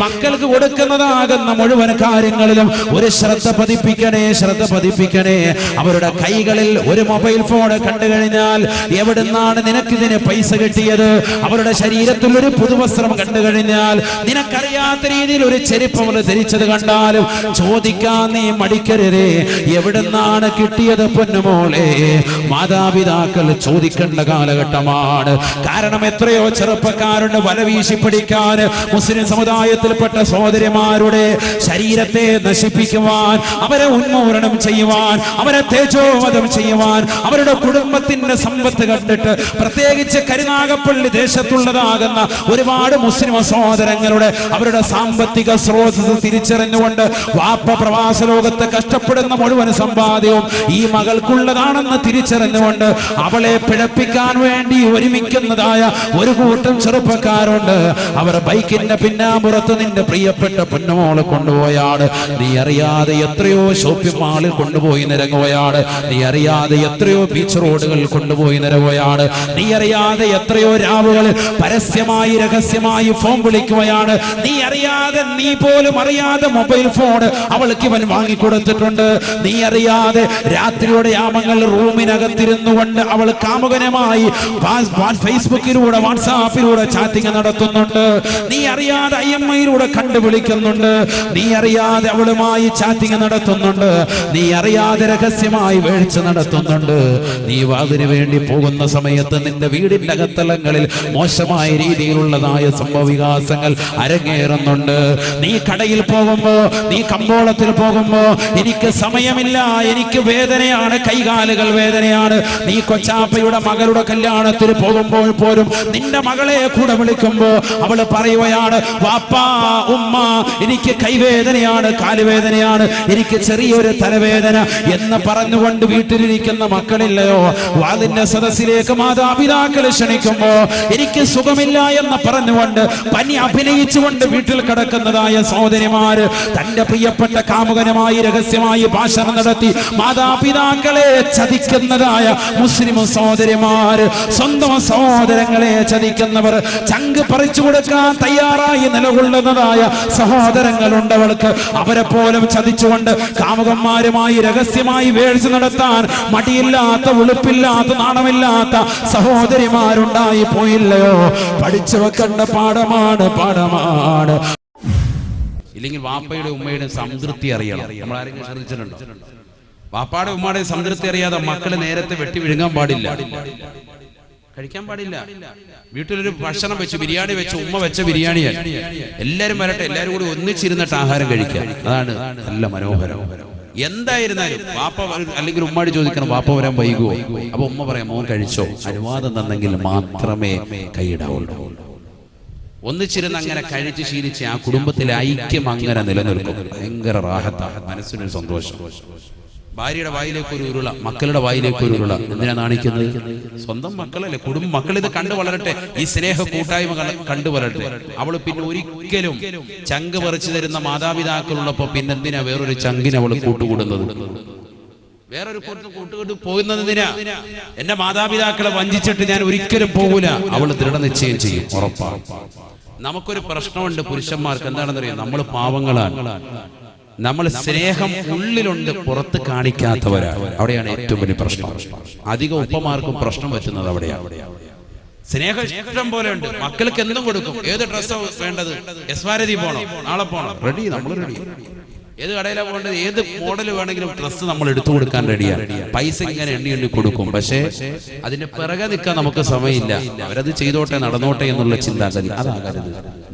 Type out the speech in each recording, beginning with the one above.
മക്കൾക്ക് കൊടുക്കുന്നതാകുന്ന മുഴുവൻ കാര്യങ്ങളിലും ഒരു ശ്രദ്ധ പതിപ്പിക്കണേ. അവരുടെ കൈകളിൽ ഒരു മൊബൈൽ ഫോൺ കണ്ടു കഴിഞ്ഞാൽ എവിടുന്നാണ് നിനക്കിതിന് പൈസ കിട്ടിയത്? അവരുടെ ശരീരത്തിൽ ഒരു പുതുവസ്ത്രം കണ്ടു കഴിഞ്ഞാൽ നിനക്കറിയാത്ത രീതിയിൽ ഒരു ചെരുപ്പ് അവർ ധരിച്ചത് കണ്ടാലും ചോദിക്കാൻ നീ മടിക്കരുതേ, എവിടുന്നാണ് കിട്ടിയത് പൊന്നുമോളെ? മാതാപിതാക്കൾ ചോദിക്കേണ്ട കാലഘട്ടമാണ്. കാരണം എത്രയോ ചെറുപ്പക്കാരുണ്ട് വല വീശി പിടിക്കാൻ മുസ്ലിം സമുദായത്തിൽപ്പെട്ട സഹോദരിമാരുടെ ശരീരത്തെ നശിപ്പിക്കുവാൻ, അവരെ ഉന്മൂലനം ചെയ്യുവാൻ, അവരെ തേജോവധം ചെയ്യുവാൻ, അവരുടെ കുടുംബത്തിന്റെ സമ്പത്ത് കണ്ടിട്ട് പ്രത്യേകിച്ച് കരുനാഗപ്പള്ളി ദേശത്തുള്ളതാകുന്ന ഒരുപാട് മുസ്ലിം സഹോദരങ്ങളുടെ അവരുടെ സാമ്പത്തിക സ്രോതസ് തിരിച്ചറിഞ്ഞുകൊണ്ട് വാപ്പ പ്രവാസ ലോകത്ത് കഷ്ടപ്പെടുന്ന മുഴുവൻ സമ്പാദ്യവും ഈ മകൾക്കുള്ളതാണെന്ന് തിരിച്ചറിഞ്ഞുകൊണ്ട് അവളെ പിഴപ്പിക്കാൻ വേണ്ടി ഒരുമിക്കുന്നതായ ഒരു കൂട്ടം ചെറുപ്പക്കാരുണ്ട്. അവർ ബൈക്കിന്റെ പിന്നാമ്പുറത്ത് നിന്റെ പ്രിയപ്പെട്ട പൊന്നുമോളെ കൊണ്ടുപോയാണ്. നീ അറിയാതെ എത്രയോ ഷോപ്പിംഗ് മാളിൽ കൊണ്ടുപോയി നിരങ്ങുകയാണ്. നീ അറിയാതെ എത്രയോ ബീച്ച് റോഡുകളിൽ കൊണ്ടുപോയി നിരങ്ങുകയാണ്. നീ അറിയാതെ എത്രയോ രാവുകളിൽ പരസ്യമായി രഹസ്യമായി ഫോൺ വിളിക്കുകയാണ്. നീ അറിയാതെ, നീ പോലും അറിയാതെ മൊബൈൽ ഫോൺ അവൾക്ക് ഇവൻ വാങ്ങിക്കൊടുത്തിട്ടുണ്ട്. നീ അറിയാതെ രാത്രിയുടെ യാമങ്ങൾ റൂമിനകത്തിരുന്നു കൊണ്ട് അവൾ കാമുകനുമായി ഫേസ്ബുക്കിലൂടെ വാട്സാപ്പിലൂടെ ചാറ്റിംഗ് നടത്തുന്നുണ്ട്. നീ അറിയാതെ IMIയിലൂടെ കണ്ടുവിളിക്കുന്നുണ്ട്. നീ അറിയാതെ അവളുമായി ചാറ്റിംഗ് നടത്തുന്നുണ്ട്. നീ അറിയാതെ രഹസ്യമായി വീഴ്ച നടത്തുന്നുണ്ട്. നീ അതിനു വേണ്ടി പോകുന്ന സമയത്ത് നിന്റെ വീടിന്റെ അകത്തളങ്ങളിൽ മോശമായ രീതിയിലുള്ളതായ സംഭവവികാസങ്ങൾ അരങ്ങേറുന്നുണ്ട്. നീ കടയിൽ പോകുമ്പോ, നീ കമ്പോളത്തിൽ പോകുമ്പോ, എനിക്ക് സമയമില്ല, എനിക്ക് വേദനയാണ്, കൈകാലുകൾ വേദനയാണ്. നീ കൊച്ചാപ്പയുടെ മകളുടെ കല്യാണത്തിന് പോകുമ്പോൾ പോലും നിന്റെ മകളെ കൂടെ വിളിക്കുമ്പോ അവള് പറയുകയാണ്, വാപ്പാ ഉമ്മ എനിക്ക് കൈവേദനയാണ്, കാലുവേദനയാണ്, എനിക്ക് ചെറിയൊരു തലവേദന എന്ന് പറഞ്ഞുകൊണ്ട് വീട്ടിലിരിക്കുന്ന മക്കളില്ലയോ? വാതിന്റെ സദസ്സിലേക്ക് മാതാപിതാക്കൾ ക്ഷണിക്കുമ്പോ എനിക്ക് സുഖമില്ല എന്ന് പറഞ്ഞുകൊണ്ട് പനി അഭിനയിച്ചുകൊണ്ട് വീട്ടിൽ കിടക്കുന്നതായ സഹോദരിമാര് തന്റെ പ്രിയപ്പെട്ട കാമുകനുമായി രഹസ്യമായി ഭാഷണം നടത്തി മാതാപിതാക്കളെ ചതിക്കുന്നതായ മുസ്ലിം സഹോദരിമാര്, സ്വന്തം സഹോദരങ്ങളെ ചതിക്കുന്നവർ, ചങ്ക് പറിച്ചു കൊടുക്കാൻ തയ്യാറായി നിലകൊള്ളുന്നതായ സഹോദരങ്ങളുണ്ട് അവൾക്ക്. അവരെ പോലും ചതിച്ചുകൊണ്ട് കാമുകന്മാരുമായി രഹസ്യമായി വേഴ്ച നടത്താൻ മടിയില്ലാത്ത, ഉളുപ്പില്ലാത്ത, നാണമില്ലാത്ത സഹോദരിമാരുണ്ടായി പോയില്ലയോ? പഠിച്ചു വെക്കേണ്ട പാഠമാണ്. ഇല്ലെങ്കിൽ വാപ്പയുടെ ഉമ്മയുടെ സംതൃപ്തി അറിയണം. നമ്മൾ ആരെങ്കിലും ശ്രദ്ധിച്ചിട്ടുണ്ടോ? വാപ്പാടെ ഉമ്മയുടെ സംതൃപ്തി അറിയാതെ മക്കള് നേരത്തെ വെട്ടി വിഴുങ്ങാൻ പാടില്ല, കഴിക്കാൻ പാടില്ല. വീട്ടിലൊരു ഭക്ഷണം വെച്ച്, ബിരിയാണി വെച്ച്, ഉമ്മ വെച്ച ബിരിയാണിയാണ്. എല്ലാരും വരട്ടെ, എല്ലാരും കൂടി ഒന്നിച്ചിരുന്നിട്ട് ആഹാരം കഴിക്കാം. അതാണ് നല്ല മനോഹരം. എന്തായിരുന്നാലും വാപ്പ അല്ലെങ്കിൽ ഉമ്മാടി ചോദിക്കണം, വാപ്പ വരാൻ വൈകുവോ? അപ്പൊ ഉമ്മ പറയാം, മോൻ കഴിച്ചോ, അനുവാദം തന്നെങ്കിൽ മാത്രമേ കൈയിടാവുള്ളൂ. ഒന്നിച്ചിരുന്ന് അങ്ങനെ കഴിച്ച് ശീലിച്ച് ആ കുടുംബത്തിലെ ഐക്യം അങ്ങനെ നിലനിൽക്കും. ഭയങ്കര റാഹത്താണ്, മനസ്സിനൊരു സന്തോഷം. ഭാര്യയുടെ വായിലേക്ക് ഒരു ഉരുള, മക്കളുടെ വായിലേക്ക് ഒരു ഉരുള. എന്തിനാ നാണിക്കുന്നത്? സ്വന്തം മക്കളല്ലേ, കുടുംബം മക്കൾ ഇത് കണ്ടു വളരട്ടെ, ഈ സ്നേഹ കൂട്ടായ്മ കണ്ടു വളരട്ടെ. അവള് പിന്നെ ഒരിക്കലും ചങ്ക് പറിച്ചു തരുന്ന മാതാപിതാക്കളുള്ളപ്പോ പിന്നെന്തിനാ വേറൊരു ചങ്കിന് അവള് കൂട്ടുകൂടുന്നത്? വേറൊരു കൂട്ടുകൂട്ട് പോകുന്നതിനാ? എന്റെ മാതാപിതാക്കളെ വഞ്ചിച്ചിട്ട് ഞാൻ ഒരിക്കലും പോകൂല. അവള് ദൃഢനിശ്ചയം ചെയ്യും, ഉറപ്പാണ്. നമുക്കൊരു പ്രശ്നമുണ്ട് പുരുഷന്മാർക്ക്, എന്താണെന്നറിയാം? നമ്മൾ പാവങ്ങളാണ്. നമ്മൾ സ്നേഹം ഉള്ളിലുണ്ട്, പുറത്ത് കാണിക്കാത്തവരാണ്. അവിടെയാണ് ഏറ്റവും വലിയ പ്രശ്നം. അധികം ഉപ്പമാർക്കും പ്രശ്നം പറ്റുന്നത് അവിടെയാണ്. സ്നേഹം ഇഷ്ടം പോലെ ഉണ്ട്, മക്കൾക്ക് എന്തും കൊടുക്കും. ഏത് ഡ്രസ്സാണ് വേണ്ടത്? എസ്വാരതി പോണോ, നാളെ പോണോ? റെഡി, നമ്മൾ റെഡി. ഏത് കടയിലാണ് പോകേണ്ടത്? ഏത് മോഡൽ വേണമെങ്കിലും ഡ്രസ്സ് നമ്മൾ എടുത്തു കൊടുക്കാൻ റെഡിയാണ്. പൈസ ഇങ്ങനെ എണ്ണി കൊടുക്കും. പക്ഷേ അതിന്റെ പിറകെ നിൽക്കാൻ നമുക്ക് സമയമില്ല. അവരത് ചെയ്തോട്ടെ, നടന്നോട്ടെ എന്നുള്ള ചിന്താഗതി അതാകരുത്.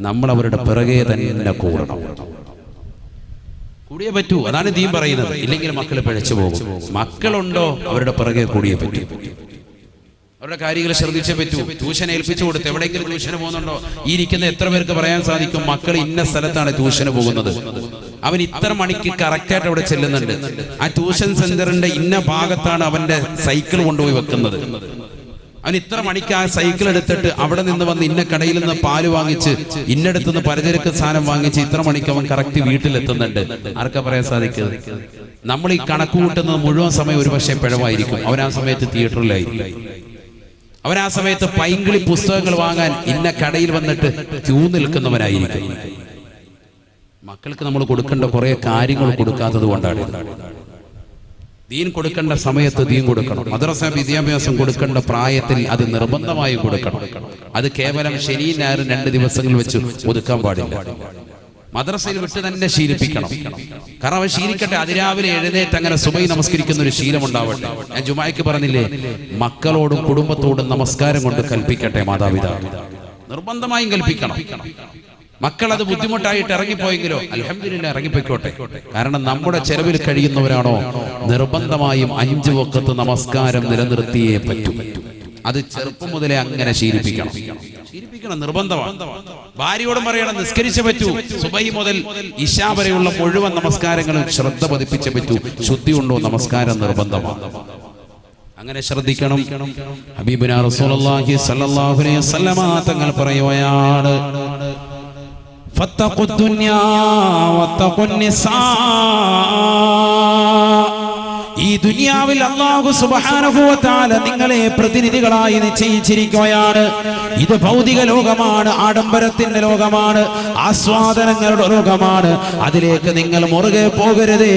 നമ്മൾ അവരുടെ പിറകെ തന്നെ കൂടണം, കൂടിയേ പറ്റൂ. അതാണ് ദീൻ പറയുന്നത്. ഇല്ലെങ്കിൽ മക്കൾ പിഴച്ചു പോകും. മക്കളുണ്ടോ അവരുടെ പിറകെ കൂടിയേ പറ്റൂ. അവരുടെ കാര്യങ്ങൾ ശ്രദ്ധിച്ചേ പറ്റൂ. ട്യൂഷൻ ഏൽപ്പിച്ചു കൊടുത്ത് എവിടെയെങ്കിലും ട്യൂഷന് പോകുന്നുണ്ടോ? ഈ ഇരിക്കുന്ന എത്ര പേർക്ക് പറയാൻ സാധിക്കും, മക്കൾ ഇന്ന സ്ഥലത്താണ് ട്യൂഷന് പോകുന്നത്, അവൻ ഇത്ര മണിക്ക് കറക്റ്റായിട്ട് അവിടെ ചെല്ലുന്നുണ്ട്, ആ ട്യൂഷൻ സെന്ററിന്റെ ഇന്ന ഭാഗത്താണ് അവന്റെ സൈക്കിൾ കൊണ്ടുപോയി വെക്കുന്നത്, അവൻ ഇത്ര മണിക്ക് ആ സൈക്കിൾ എടുത്തിട്ട് അവിടെ നിന്ന് വന്ന് ഇന്ന കടയിൽ നിന്ന് പാല് വാങ്ങിച്ച് ഇന്നടത്ത് നിന്ന് പലചരക്ക് സാധനം വാങ്ങിച്ച് ഇത്ര മണിക്ക് അവൻ കറക്റ്റ് വീട്ടിലെത്തുന്നുണ്ട്. ആർക്കാ പറയാൻ സാധിക്കുന്നത്? നമ്മൾ ഈ കണക്ക് കൂട്ടുന്നത് മുഴുവൻ സമയം ഒരു പക്ഷേ പിഴവായിരിക്കും. അവൻ ആ സമയത്ത് തിയേറ്ററിലായിരിക്കും. അവൻ ആ സമയത്ത് പൈങ്കിളി പുസ്തകങ്ങൾ വാങ്ങാൻ ഇന്ന കടയിൽ വന്നിട്ട് ക്യൂ നിൽക്കുന്നവനായിരിക്കും. മക്കൾക്ക് നമ്മൾ കൊടുക്കേണ്ട കുറെ കാര്യങ്ങൾ കൊടുക്കാത്തത് കൊണ്ടാണ്. ദീൻ കൊടുക്കേണ്ട സമയത്ത് ദീൻ കൊടുക്കണം. മദ്രസ വിദ്യാഭ്യാസം കൊടുക്കേണ്ട പ്രായത്തിൽ അത് നിർബന്ധമായി കൊടുക്കണം. അത് കേവലം ശനി ഞായർ 2 ദിവസങ്ങൾ വെച്ച് ഒതുക്കാൻ പാടില്ല. മദ്രസയിൽ വിട്ട് തന്നെ ശീലിപ്പിക്കണം. കാരണം അവൻ ശീലിക്കട്ടെ. അതിരാവിലെ എഴുന്നേറ്റ് അങ്ങനെ സുബഹി നമസ്കരിക്കുന്ന ഒരു ശീലം ഉണ്ടാവട്ടെ. ഞാൻ ജുമായ്ക്ക് പറഞ്ഞില്ലേ, മക്കളോടും കുടുംബത്തോടും നമസ്കാരം കൊണ്ട് കൽപ്പിക്കട്ടെ. മാതാപിതാക്കൾ നിർബന്ധമായും കൽപ്പിക്കണം. മക്കൾ അത് ബുദ്ധിമുട്ടായിട്ട് ഇറങ്ങിപ്പോയെങ്കിലോ അൽഹംദുലില്ലാഹ് ഇറങ്ങിപ്പോയിക്കോട്ടെ. കാരണം നമ്മുടെ ചെലവിൽ കഴിയുന്നവരാണോ നിർബന്ധമായും 5 വഖത്ത് നമസ്കാരം നിലനിർത്തിയേ പറ്റൂ. അത് ചെറുപ്പം മുതലേ അങ്ങനെ ശീലിപ്പിക്കണം. നിർബന്ധമാണ്. ഭാര്യയോടും പറയണം നിസ്കരിച്ചേ പറ്റൂ. സുബഹി മുതൽ ഇശാ വരെയുള്ള മുഴുവൻ നമസ്കാരങ്ങളും ശ്രദ്ധ പതിപ്പിച്ചേ പറ്റൂ. ശുദ്ധിയുണ്ടോ നമസ്കാരം നിർബന്ധമാണ്. അങ്ങനെ ശ്രദ്ധിക്കണം. ഹബീബുനാ റസൂലുള്ളാഹി സ്വല്ലല്ലാഹു അലൈഹി വസല്ലമ തങ്ങൾ പറയുകയാണ്, ഫത്തഖുദ് ദുനിയാ വത്തഖുൻ നിസാ. ഈ ദുനിയാവിൽ അല്ലാഹു സുബ്ഹാനഹു വ തആല നിങ്ങളെ പ്രതിനിധികളായി നിശ്ചയിച്ചിരിക്കുകയാണ്. ഇത് ഭൗതിക ലോകമാണ്, ആഡംബരത്തിന്റെ ലോകമാണ്, ആസ്വാദനങ്ങളുടെ ലോകമാണ്. അതിലേക്ക് നിങ്ങൾ മുറുകെ പോകരുതേ.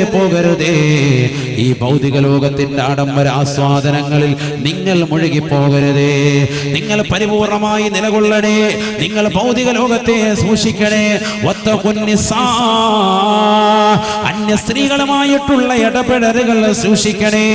ഈ ഭൗതിക ലോകത്തിന്റെ ആഡംബര ആസ്വാദനങ്ങളിൽ നിങ്ങൾ മുഴുകി പോകരുതേ. നിങ്ങൾ പരിപൂർണമായി നിലകൊള്ളണേ. നിങ്ങൾ ഭൗതിക ലോകത്തെ സൂക്ഷിക്കണേ. വത്തഖുൻ നിസാ. അന്യ സ്ത്രീകളുമായിട്ടുള്ള ഇടപെടലുകൾ സൂക്ഷിക്കണേ.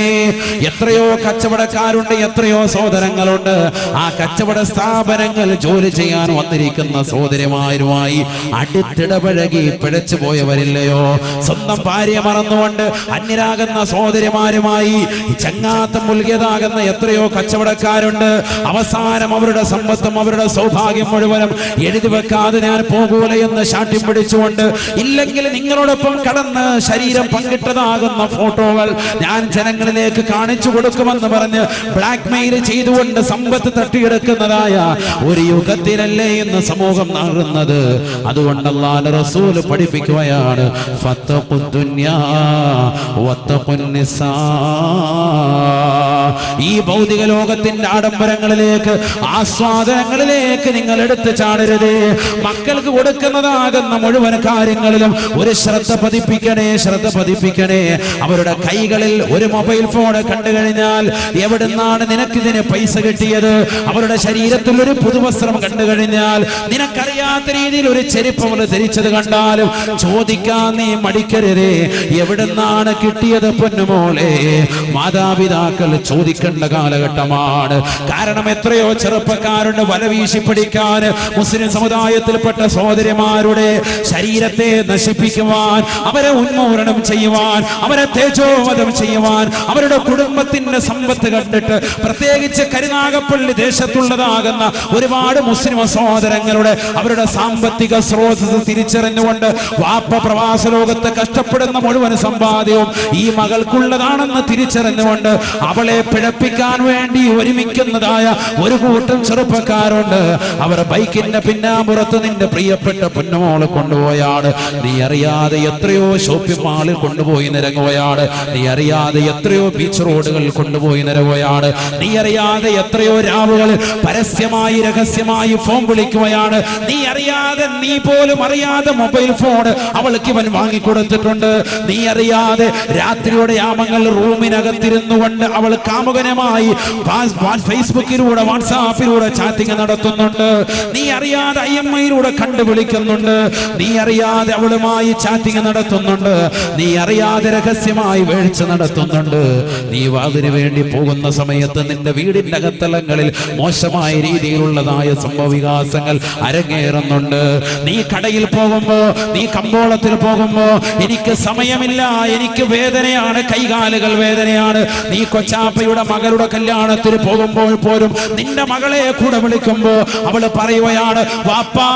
എത്രയോ കച്ചവടക്കാരുണ്ട്, എത്രയോ സഹോദരങ്ങളുണ്ട്. ആ കച്ചവട സ്ഥാപനങ്ങൾ ജോലി ചെയ്യാൻ വന്നിരിക്കുന്ന സഹോദരിമാരുമായി അടുത്തിടപഴകി പിഴച്ചു പോയവരില്ലയോ? സ്വന്തം ഭാര്യ മറന്നുകൊണ്ട് അന്യരാകുന്ന സഹോദരിമാരുമായി ചങ്ങാത്തം മുൽകിയതാകുന്ന എത്രയോ കച്ചവടക്കാരുണ്ട്. അവസാനം അവരുടെ സമ്പത്തും അവരുടെ സൗഭാഗ്യം മുഴുവനും എഴുതി വെക്കാതെ ഞാൻ പോകൂല എന്ന് ശാഠ്യം പിടിച്ചുകൊണ്ട്, ഇല്ലെങ്കിൽ നിങ്ങളോടൊപ്പം കടന്ന് ശരീരം പങ്കിട്ടതാകുന്ന ഫോട്ടോകൾ ഞാൻ ജനങ്ങളിലേക്ക് കാണിച്ചു കൊടുക്കുമെന്ന് പറഞ്ഞ് ബ്ലാക്ക് മെയിൽ ചെയ്തുകൊണ്ട് സമ്പത്ത് തട്ടിയെടുക്കുന്നതായ ഒരു യുഗത്തിലല്ലേ ഇന്ന് സമൂഹം നടക്കുന്നത്. അതുകൊണ്ട് അല്ലാഹുവിന്റെ റസൂൽ പഠിപ്പിക്കുകയാണ്, ഫത്തഖുദ് ദുനിയാ വത്തഖുൻ നിസാ. ഈ ഭൗതിക ലോകത്തിന്റെ ആഡംബരങ്ങളിലേക്ക്, ആസ്വാദനങ്ങളിലേക്ക് നിങ്ങൾ എടുത്തു ചാടരുത്. മക്കൾക്ക് കൊടുക്കുന്നതാകുന്ന മുഴുവൻ കാര്യങ്ങളിലും ഒരു ശ്രദ്ധ പതിപ്പിക്കണേ. അവരുടെ കൈകളിൽ ഒരു മൊബൈൽ ഫോൺ കണ്ടു കഴിഞ്ഞാൽ എവിടുന്നാണ് നിനക്കിതിന് പൈസ കിട്ടിയത്? അവരുടെ ശരീരത്തിൽ ഒരു പുതുവസ്ത്രം കണ്ടു കഴിഞ്ഞാൽ, നിനക്കറിയാത്ത രീതിയിൽ ഒരു ചെരുപ്പ് അവർ ധരിച്ചത് കണ്ടാലും ചോദിക്കാൻ നീ മടിക്കരുതേ. എവിടുന്നാണ് കിട്ടിയത് പൊന്നുമോളെ? മാതാപിതാക്കൾ ചോദിക്കേണ്ട കാലഘട്ടമാണ്. കാരണം എത്രയോ ചെറുപ്പക്കാരുണ്ട് വല വീശി പിടിക്കാൻ മുസ്ലിം സമുദായത്തിൽപ്പെട്ട സഹോദരിമാരുടെ ശരീരത്തെ നശിപ്പിക്കുവാൻ, അവരെ ഉന്മൂലനം ചെയ്യുവാൻ, അവരെ തേജോവധം ചെയ്യുവാൻ, അവരുടെ കുടുംബത്തിന്റെ സമ്പത്ത് കണ്ടിട്ട്, പ്രത്യേകിച്ച് കരുനാഗപ്പള്ളി ദേശത്തുള്ളതാകുന്ന ഒരുപാട് മുസ്ലിം സഹോദരങ്ങളുടെ അവരുടെ സാമ്പത്തിക സ്രോതസ് തിരിച്ചറിഞ്ഞുകൊണ്ട് വാപ്പ പ്രവാസ ലോകത്ത് കഷ്ടപ്പെടുന്ന മുഴുവൻ സമ്പാദ്യവും ഈ മകൾക്കുള്ളതാണെന്ന് തിരിച്ചറിഞ്ഞുകൊണ്ട് അവളെ പിഴപ്പിക്കാൻ വേണ്ടി ഒരുമിക്കുന്നതായ ഒരു കൂട്ടം ചെറുപ്പക്കാരുണ്ട്. അവർ ബൈക്കിന്റെ പിന്നാമ്പുറത്ത് നിന്റെ പ്രിയപ്പെട്ട പൊന്നുമോള് കൊണ്ടുപോയാണ്. നീ അറിയാതെ എത്രയോ ഷോപ്പിംഗ് മാളിൽ കൊണ്ടുപോയി നിരങ്ങുകയാണ്. നീ അറിയാതെ എത്രയോ ബീച്ച് റോഡുകളിൽ കൊണ്ടുപോയി നിരങ്ങുകയാണ്. നീ അറിയാതെ എത്രയോ രാവുകളിൽ പരസ്യമായി രഹസ്യമായി ഫോൺ വിളിക്കുകയാണ്. നീ അറിയാതെ, നീ പോലും അറിയാതെ മൊബൈൽ ഫോൺ അവൾക്ക് ഇവൻ വാങ്ങിക്കൊടുത്തിട്ടുണ്ട്. നീ അറിയാതെ രാത്രിയുടെ യാമങ്ങൾ റൂമിനകത്തിരുന്നു കൊണ്ട് അവൾ കാമുകനുമായി ഫേസ്ബുക്കിലൂടെ വാട്സാപ്പിലൂടെ ചാറ്റിംഗ് നടത്തുന്നുണ്ട്. നീ അറിയാതെ IMIയിലൂടെ കണ്ടുവിളിക്കുന്നുണ്ട്. നീ അറിയാതെ അവളുമായി ചാറ്റിംഗ് നടത്തുന്നുണ്ട്. നീ അറിയാതെ രഹസ്യമായി വീഴ്ച നടത്തുന്നുണ്ട്. നീ അതിനു വേണ്ടി പോകുന്ന സമയത്ത് നിന്റെ വീടിന്റെ അകത്തളങ്ങളിൽ മോശമായ രീതിയിലുള്ളതായ സംഭവവികാസങ്ങൾ അരങ്ങേറുന്നുണ്ട്. നീ കടയിൽ പോകുമ്പോ, നീ കമ്പോളത്തിൽ പോകുമ്പോ, എനിക്ക് സമയമില്ല, എനിക്ക് വേദനയാണ്, കൈകാലുകൾ വേദനയാണ്. നീ കൊച്ചാപ്പയുടെ മകളുടെ കല്യാണത്തിന് പോകുമ്പോൾ പോലും നിന്റെ മകളെ കൂടെ വിളിക്കുമ്പോ അവള് പറയുകയാണ്, വാപ്പാ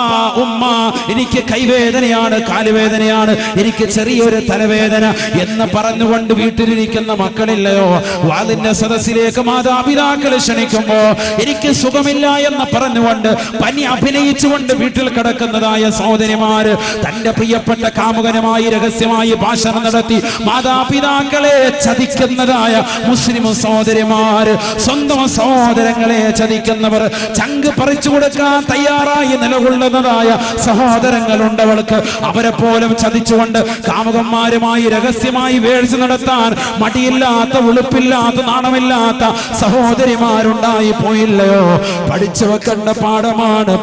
ഉമ്മ എനിക്ക് കൈവേദനയാണ്, കാലുവേദനയാണ്, എനിക്ക് ചെറിയൊരു തലവേദന എന്ന് പറഞ്ഞുകൊണ്ട് വീട്ടിലിരിക്കുന്ന മക്കളില്ലയോ? വാതിന്റെ സദസ്സിലേക്ക് മാതാപിതാക്കൾ ക്ഷണിക്കുമ്പോ എനിക്ക് സുഖമില്ല എന്ന് പറഞ്ഞുകൊണ്ട് പനി അഭിനയിച്ചുകൊണ്ട് വീട്ടിൽ കിടക്കുന്നതായ സഹോദരിമാര് തന്റെ പ്രിയപ്പെട്ട കാമുകനുമായി രഹസ്യമായി ഭാഷണം നടത്തി മാതാപിതാക്കളെ ചതിക്കുന്നതായ മുസ്ലിം സഹോദരിമാര്, സ്വന്തം സഹോദരങ്ങളെ ചതിക്കുന്നവർ, ചങ്ക് പറിച്ചു കൊടുക്കാൻ തയ്യാറായി നിലകൊള്ളുന്നതായ സഹോദരങ്ങളുണ്ട് അവൾക്ക്. അവരെ പോലും ചതിച്ചുകൊണ്ട് കാമുകന്മാരുമായി രഹസ്യമായി വേഴ്ച നടത്താൻ മടിയില്ലാത്ത, ഉളുപ്പില്ലാത്ത, നാണമില്ലാത്ത സഹോദരിമാരുണ്ടായി പോയില്ലയോ? പഠിച്ചു വെക്കേണ്ട പാഠമാണ്.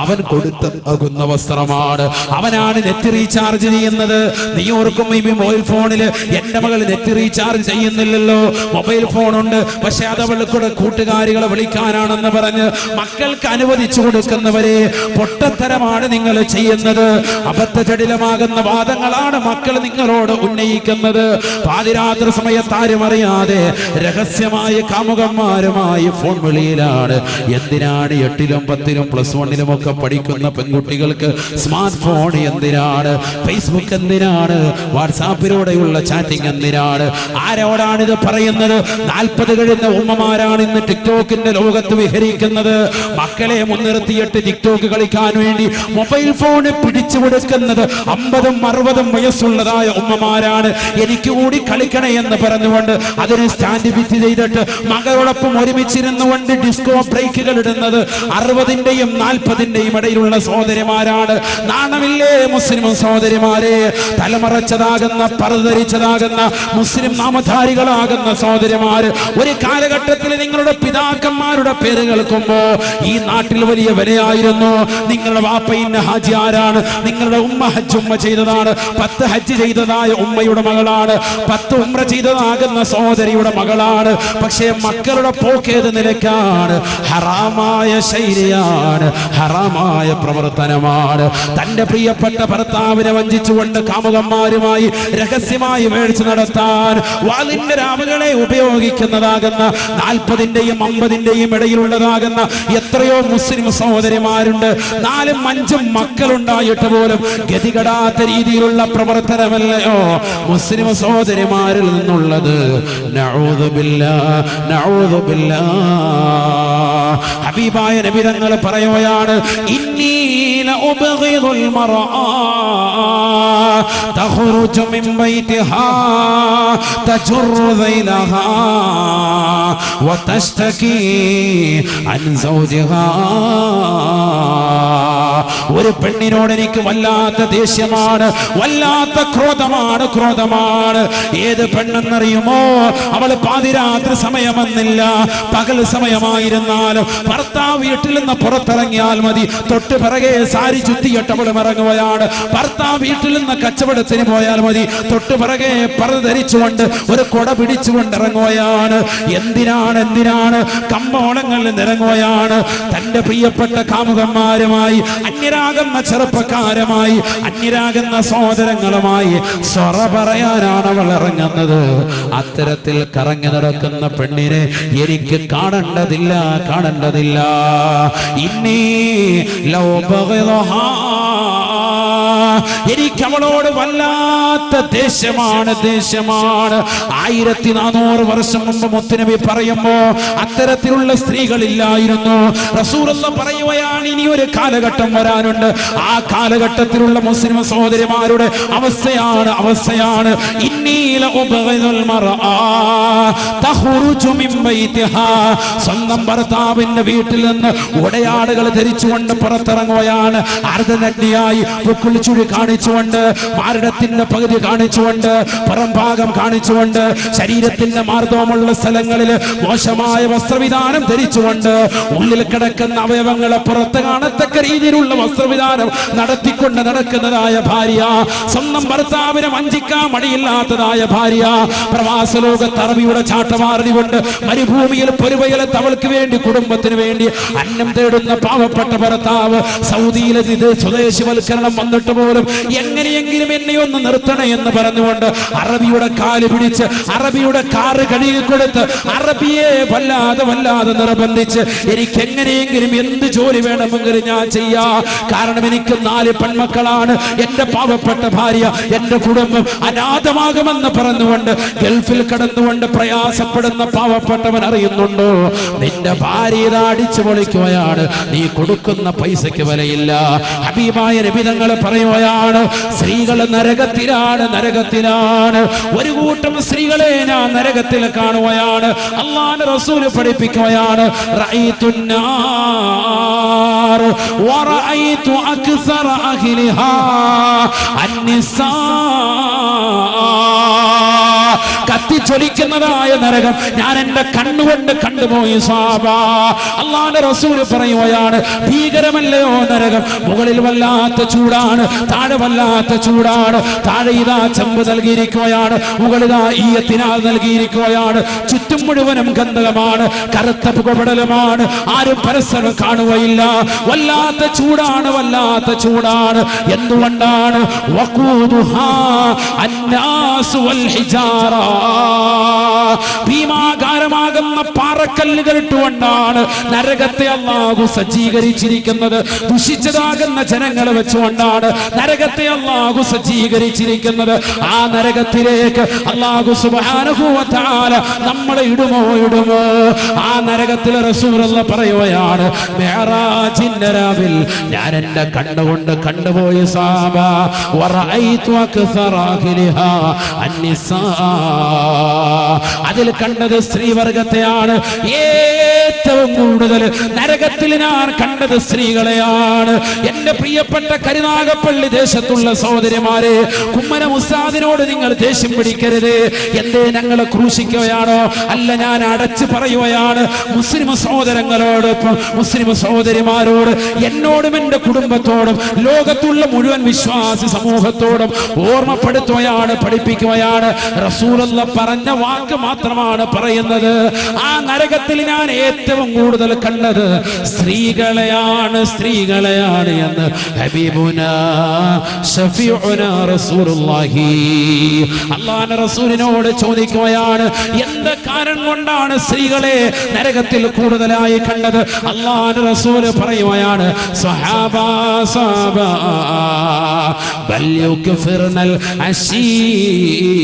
അവൻ കൊടുത്താകുന്ന വസ്ത്രമാണ്. അവനാണ് നെറ്റ് റീചാർജ് ചെയ്യുന്നത്. നീ ഓർക്കും ഈ മൊബൈൽ ഫോണിൽ എന്റെ മകൾ നെറ്റ് റീചാർജ് ചെയ്യുന്നില്ലല്ലോ, മൊബൈൽ ഫോൺ ഉണ്ട്, പക്ഷെ അത് അവൾക്കൂടെ കൂട്ടുകാരികളെ വിളിക്കാനാണെന്ന് പറഞ്ഞ് മക്കൾക്ക് അനുവദിച്ചു കൊടുക്കുന്നവരെ പൊട്ടത്തരമാണ് നിങ്ങൾ ചെയ്യുന്നത്. അബദ്ധജടിലമാകുന്ന വാദങ്ങളാണ് മക്കൾ നിങ്ങളോട് ഉന്നയിക്കുന്നത്. പാതിരാത്രി സമയത്ത് ആരും അറിയാതെ രഹസ്യമായ കാമുകന്മാരുമായി ഫോൺ വിളിയിലാണ്. എന്തിനാണ് 8ലും 10ലും +1 ഒക്കെ പഠിക്കുന്ന പെൺകുട്ടികൾക്ക് സ്മാർട്ട് ഫോൺ എന്തിനാണ്? ഫേസ്ബുക്ക് എന്തിനാണ്? വാട്സാപ്പിലൂടെയുള്ള ചാറ്റിംഗ് എന്തിനാണ്? ആരോടാണിത് പറയുന്നത്? 40 കഴിഞ്ഞ ഉമ്മമാരാണ് ഇന്ന് ടിക്ടോക്കിന്റെ ലോകത്ത് വിഹരിക്കുന്നത്. മക്കളെ മുൻനിർത്തിയിട്ട് ടിക്ടോക്ക് കളിക്കാൻ വേണ്ടി മൊബൈൽ ഫോൺ പിടിച്ചു കൊടുക്കുന്നത് 50ഉം 60ഉം വയസ്സുള്ളതായ ഉമ്മമാരാണ്. എനിക്ക് കൂടി കളിക്കണേ എന്ന് പറഞ്ഞുകൊണ്ട് അതിന് സ്റ്റാൻഡ് ഫിറ്റ് ചെയ്തിട്ട് മകളോടൊപ്പം ഒരുമിച്ചിരുന്നുകൊണ്ട് ഡിസ്കോ ബ്രേക്കുകൾ ഇടുന്നത് 60ന്റെയും 40ന്റെയും ഇടയിലുള്ള സഹോദരിമാരാണ്. നാണമില്ലേ മുസ്ലിം സഹോദരിമാരെ? തലമറച്ചതാകുന്ന, പറുധരിച്ചതാകുന്ന മുസ്ലിം നാമധാരികളാകുന്ന സഹോദരിമാര്, ഒരു കാലഘട്ടത്തിൽ നിങ്ങളുടെ പിതാക്കന്മാരുടെ പേര് കേൾക്കുമ്പോ ഈ നാട്ടിൽ വലിയ വിലയായിരുന്നു. നിങ്ങളുടെ വാപ്പ ഇന്ന ഹാജി ആരാണ്? നിങ്ങളുടെ ഉമ്മ ഹജ്ജ് ഉമ്മ ചെയ്തതാണ്. 10 ഹജ്ജ് ചെയ്തതായ ഉമ്മയുടെ മകളാണ്. 10 ഉംറ ചെയ്തതാകുന്ന സഹോദരിയുടെ മകളാണ്. പക്ഷേ മക്കളുടെ പോക്കേത് നിലയ്ക്കാണ്? ഹറാമായ ശൈലിയാണ്, ഹറാമായ പ്രവർത്തനമാണ്. തന്റെ പ്രിയപ്പെട്ട ഭർത്താവിനെ വഞ്ചിച്ചുകൊണ്ട് കാമുകന്മാരുമായി രഹസ്യമായി വേഴ്ച നടത്താൻ വാളിന്റെ രാവുകളെ ഉപയോഗിക്കുന്നതാകുന്ന 40ന്റെയും 50ന്റെയും ഇടയിലുള്ളതാകുന്ന എത്രയോ മുസ്ലിം സഹോദരിമാരുണ്ട്. 4ഉം 5ഉം മക്കളുണ്ടായിട്ട് പോലും ഗതികെടാത്ത രീതിയിലുള്ള പ്രവർത്തനമല്ലയോ മുസ്ലിം സഹോദരിമാരിൽ നിന്നുള്ളത്? നഊദു ബില്ലാഹ്, നഊദു ബില്ലാഹ്. ഹബീബായ നബി തങ്ങൾ പറയുകയാണ്, ഇന്നി ലഉബ്ഗിദുൽ മർആ തഖ്റുജു മിൻ ബൈതിഹാ തജുറു ദൈലഹാ വതസ്തകി അൻ സൗജിഹാ. ഒരു പെണ്ണിനോട് എനിക്ക് വല്ലാത്ത ദേഷ്യമാണ്, വല്ലാത്ത ക്രോധമാണ്. ഏത് പെണ്ണെന്നറിയുമോ? അവൾ പാതിരാത്രി സമയമെന്നില്ല, പകൽ സമയമായിരുന്നാലും ഭർത്താവ് വീട്ടിൽ നിന്ന് പുറത്തിറങ്ങിയാൽ മതി, തൊട്ട് പിറകെ സാരി ചുറ്റിയിട്ട് അവൾ ഇറങ്ങുകയാണ്. ഭർത്താവ് വീട്ടിൽ നിന്ന് കച്ചവടത്തിന് പോയാൽ മതി, തൊട്ട് പിറകെ പർദ്ദ ധരിച്ചുകൊണ്ട് ഒരു കൊട പിടിച്ചുകൊണ്ട് ഇറങ്ങുകയാണ്. എന്തിനാണ്? കമ്പോളങ്ങളിൽ ഇറങ്ങുകയാണ്. തന്റെ പ്രിയപ്പെട്ട കാമുകന്മാരുമായി, അന്യരാകുന്ന ചെറുപ്പക്കാരുമായി, അന്യരാകുന്ന സഹോദരങ്ങളുമായി സ്വറ പറയാനാണ് അവൾ ഇറങ്ങുന്നത്. അത്തരത്തിൽ കറങ്ങി നടക്കുന്ന പെണ്ണിനെ എനിക്ക് കാണേണ്ടതില്ല. ഇന്നീ ലൗ ബഗദഹാ, എനിക്ക് അവളോട് വല്ലാത്ത ദേഷ്യമാണ്. 1400 വർഷം മുമ്പ് മുത്തുനബി പറയുമ്പോ അത്തരത്തിലുള്ള സ്ത്രീകളില്ലായിരുന്നു. റസൂലുള്ളാഹി പറയുകയാണ്, ഇനി ഒരു കാലഘട്ടം വരാനുണ്ട്. ആ കാലഘട്ടത്തിലുള്ള മുസ്ലിം സഹോദരിമാരുടെ അവസ്ഥയാണ് ഇന്നീല ഉബഗദുൽ മർആ തഖ്റുജു മിൻ ബൈതിഹാ. സ്വന്തം ഭർത്താവിന്റെ വീട്ടിൽ നിന്ന് ഉടയാടുകൾ ധരിച്ചുകൊണ്ട് പുറത്തിറങ്ങുകയാണ്. അർദ്ധനഗ്നിയായി പുക്കുളിച്ചുഴി കാണിച്ചുകൊണ്ട്, മാരടത്തിന്റെ പകുതി കാണിച്ചുകൊണ്ട്, പുറംഭാഗം കാണിച്ചുകൊണ്ട്, ശരീരത്തിന്റെ മാർദ്ദവമുള്ള സ്ഥലങ്ങളിൽ മോശമായ വസ്ത്രവിധാനം ധരിച്ചുകൊണ്ട്, ഉള്ളിൽ കിടക്കുന്ന അവയവങ്ങളെ പുറത്ത് കാണത്തക്ക രീതിയിലുള്ള വസ്ത്രവിധാനം നടത്തിക്കൊണ്ട് നടക്കുന്നതായ ഭാര്യ, സ്വന്തം ഭർത്താവിനെ വഞ്ചിക്കാൻ മടിയില്ലാത്തതായ ഭാര്യ, പ്രവാസ ലോകത്ത് അറബിയുടെ ചാട്ടമാറികൊണ്ട് മരുഭൂമിയിൽ പൊരുവയിലെ തവൾക്ക് വേണ്ടി, കുടുംബത്തിന് വേണ്ടി അന്നം തേടുന്ന പാവപ്പെട്ട ഭർത്താവ്, സൗദിയിലെ സ്വദേശിവൽക്കരണം വന്നിട്ട് പോലും എങ്ങനെയെങ്കിലും എന്നെ ഒന്ന് നിർത്തണേ എന്ന് പറഞ്ഞുകൊണ്ട് അറബിയുടെ കാല് പിടിച്ച്, അറബിയുടെ കാറ് കഴുകി കൊടുത്ത്, അറബിയെ വല്ലാതെ നിർബന്ധിച്ച് എനിക്ക് എങ്ങനെയെങ്കിലും എന്ത് ജോലി വേണമെങ്കിലും ഞാൻ ചെയ്യാ, കാരണം എനിക്ക് 4 പെൺമക്കളാണ്, എന്റെ പാവപ്പെട്ട ഭാര്യ, എന്റെ കുടുംബം അനാഥമാകുമെന്ന് പറഞ്ഞുകൊണ്ട് ഗൾഫിൽ കടന്നുകൊണ്ട് പ്രയാസപ്പെടുന്ന പാവപ്പെട്ടവൻ അറിയുന്നുണ്ടോ? നിന്റെ ഭാര്യ അടിച്ചു പൊളിക്കുകയാണ്, നീ കൊടുക്കുന്ന പൈസയ്ക്ക് വിലയില്ല. ഹബീബായ നബി തങ്ങൾ പറയുകയാണ്, നരകത്തിലാണ്, സ്ത്രീകൾ നരകത്തിലാണ്. ഒരു കൂട്ടം സ്ത്രീകളെ ഞാൻ നരകത്തിൽ കാണുകയാണ്. അല്ലാഹുവിന്റെ റസൂൽ പഠിപ്പിക്കുകയാണ്, റഅയ്തുന്നാർ വറഅയ്തു അക്സറ അഹ്ലിഹാ അന്നിസാ. കത്തിച്ചൊലിക്കുന്നതായ നരകം ഞാൻ എന്റെ കണ്ണുകൊണ്ട് കണ്ടുപോയി സാബ. അല്ലാഹുവിന്റെ റസൂൽ പറയുകയാണ്, ഭീകരമല്ലയോ നരകം? മുകളിൽ വല്ലാത്ത ചൂടാണ്, താഴെ വല്ലാത്ത ചൂടാണ്. താഴെ ഇതാ ചെമ്പ് നൽകിയിരിക്കുകയാണ്, മുകളിതാ ഈയത്തിനാൽ നൽകിയിരിക്കുകയാണ്. ചുറ്റും മുഴുവനും ഗന്ധകമാണ്, കറുത്ത പുകപടലമാണ്, ആരും പരസ്പരം കാണുകയില്ല. വല്ലാത്ത ചൂടാണ്, വല്ലാത്ത ചൂടാണ്. എന്തുകൊണ്ടാണ്? വഖൂദുഹാ അന്നാസു വൽ ഹിജാറ. ഭീമാകാരമാകുന്ന പാറക്കല്ലുകൾ ഇട്ടുകൊണ്ടാണ് നരകത്തെ അല്ലാഹു സജ്ജീകരിച്ചിരിക്കുന്നത്. ദുഷിച്ചതാകുന്ന ജനങ്ങളെ വെച്ചുകൊണ്ടാണ് നരകത്തെ അല്ലാഹു സജ്ജീകരിച്ചിരിക്കുന്നത്. ആ നരകത്തിലേക്ക് അല്ലാഹു സുബ്ഹാനഹു വ തആല നമ്മളെ ഇടുമോ? ആ നരകത്തിൽ റസൂലുള്ളാഹി പറയുകയാണ്, മിഅ്റാജിന്റെ രാവിൽ ഞാൻ എന്റെ കണ്ണുകൊണ്ട് കണ്ടുപോയി സാബ. വറഅയ്തു അക്സറ അഹ്ലിഹാ അന്നിസാ. അതിൽ കണ്ടത് സ്ത്രീവർഗത്തെയാണ്. ഏറ്റവും കൂടുതൽ നരകത്തിൽ ഞാൻ കണ്ടത് സ്ത്രീകളെയാണ്. എന്റെ പ്രിയപ്പെട്ട കരുനാഗപ്പള്ളി ദേശത്തുള്ള സഹോദരിമാരെ, കുമ്മന ഉസ്താദിനോട് നിങ്ങൾ ദേഷ്യം പിടിക്കരുത്. എന്തേ ഞങ്ങളെ ക്രൂശിക്കുകയാണോ? അല്ല, ഞാൻ അടച്ചു പറയുകയാണ്. മുസ്ലിം സഹോദരങ്ങളോടൊപ്പം മുസ്ലിം സഹോദരിമാരോട്, എന്നോടും എന്റെ കുടുംബത്തോടും ലോകത്തുള്ള മുഴുവൻ വിശ്വാസി സമൂഹത്തോടും ഓർമ്മപ്പെടുത്തുകയാണ്, പഠിപ്പിക്കുകയാണ്. റസൂലുള്ളാഹി പറഞ്ഞ വാക്ക് മാത്രമാണ് പറയുന്നത്. ആ നരകത്തിൽ ഞാൻ ഏറ്റവും കൂടുതൽ കണ്ടത് സ്ത്രീകളെയാണ് എന്ന് ഹബീബുനാ ശഫീഉനാ റസൂലുള്ളാഹി. അല്ലാഹുവിന്റെ റസൂലിനോട് ചോദിക്കുകയാണ്, എന്ത് കാരണം കൊണ്ടാണ് സ്ത്രീകളെ നരകത്തിൽ കൂടുതലായി കണ്ടത്? അല്ലാഹുവിന്റെ റസൂൽ പറയുകയാണ്, സ്വഹാബാ ബൽ യുക്ഫിർനൽ അശീർ.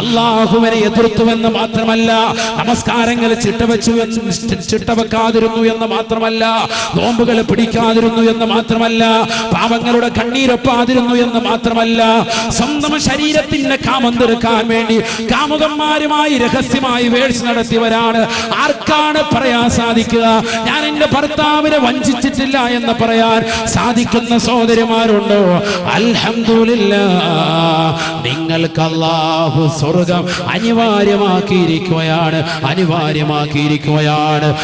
അല്ലാഹുവിനെ എതിർത്തുവെന്ന് മാത്രമല്ല, നമസ്കാരങ്ങൾ ചിട്ടവെക്കാതിരുന്നു എന്ന് മാത്രമല്ല, നോമ്പുകൾ പിടിക്കാതിരുന്നു എന്ന് മാത്രമല്ല, പാപങ്ങളുടെ കണ്ണീരൊപ്പാതിരുന്നു എന്ന് മാത്രമല്ല, സ്വന്തം ശരീരത്തിന്റെ കാമം തീർക്കാൻ വേണ്ടി കാമുകന്മാരുമായി രഹസ്യമായി വേഴ്ച നടത്തിയവരാണ്. ആർക്കാണ് പറയാൻ സാധിക്കുക? ഞാൻ എന്റെ ഭർത്താവിനെ വഞ്ചിച്ചിട്ടില്ല എന്ന് പറയാൻ സാധിക്കുന്ന സഹോദരിമാരുണ്ടോ? അൽഹംദുലില്ലാഹ്, നിങ്ങൾക്ക് അല്ലാഹു സ്വർഗ്ഗം അനിവാര്യമാക്കിയിരിക്കുകയാണ്.